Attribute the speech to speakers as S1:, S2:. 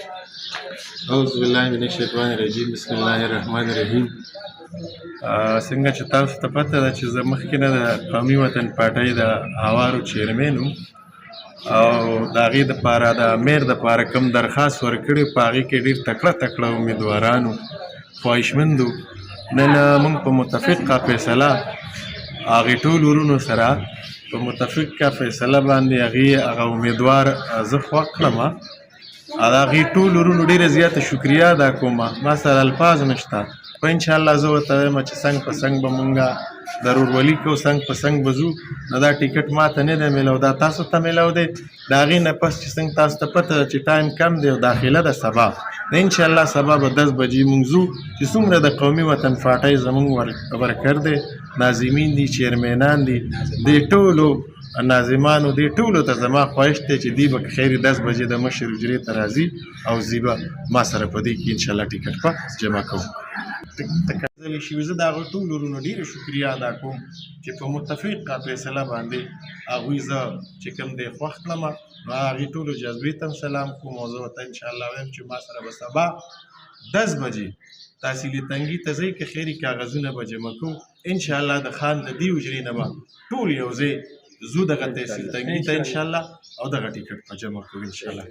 S1: اعوذ بالله من الشیطان الرجیم بسم الله الرحمن الرحیم. څنګه چې تاسو ته پته ده چې زه مخکې نه د قومي وطن پارټۍ د هوارو چیرمین وم او د هغې دپاره د امیر دپاره کوم درخواست ورکړی په هغې کې ډېر تکړه تکړه امیدواران وو، خواهشمند وو. نن موږ په متفقه فیصله هغې ټول ورونو سره په متفقه فیصله باندې هغه امیدوار زه خوښ کړم. د هغې ټول ورونو ډېره زیاته شکریه ادا کوم. ما سره الفاظ نشته، خو انشاءالله زه ورته وایم چې څنګ په څنګ به مونږ د ورورولي کوو، څنګ په څنګ به ځو. نو دا ټیکټ ما ته نه دی میلاو، دا تاسو ته میلاو دی. د هغې نه پس چې څنګه تاسو ته پته ده چې ټایم کم دی او داخله ده سبا، نو انشاءالله سبا به 10 بجې مونږ ځو چې څومره د قومي وطن پارټۍ زمونږ ورکر دی، ناظمین دي، چیرمینان دي، دې ټولو ناظمانو دې ټولو ته زما خواهش دی چې دوی به خیر 10 بجې د مشر حجرې ته راځي او زی به ما سره په دې کې انشاءالله ټیکټ به جمع کوو. تکړه شوي زه د هغو ټولو ورونو ډېره شکریه ادا کوم چې په متفقه فیصله باندې هغوی زه چې کوم دی خوښ کړم. نو هغې ټولو جذبې ته هم سلام کوم او زه ورته انشاءالله وایم چې ما سره به سبا 10 بجې تحصیل تنګي ته ځئ، که خیري کاغذونه به جمع کوو. انشاءالله د خان د دې حجرې نه به ټول یو ځای زو دغه تحصیل تنګي ته انشاءالله او دغه ټیکټ به جمع کوو انشاءالله.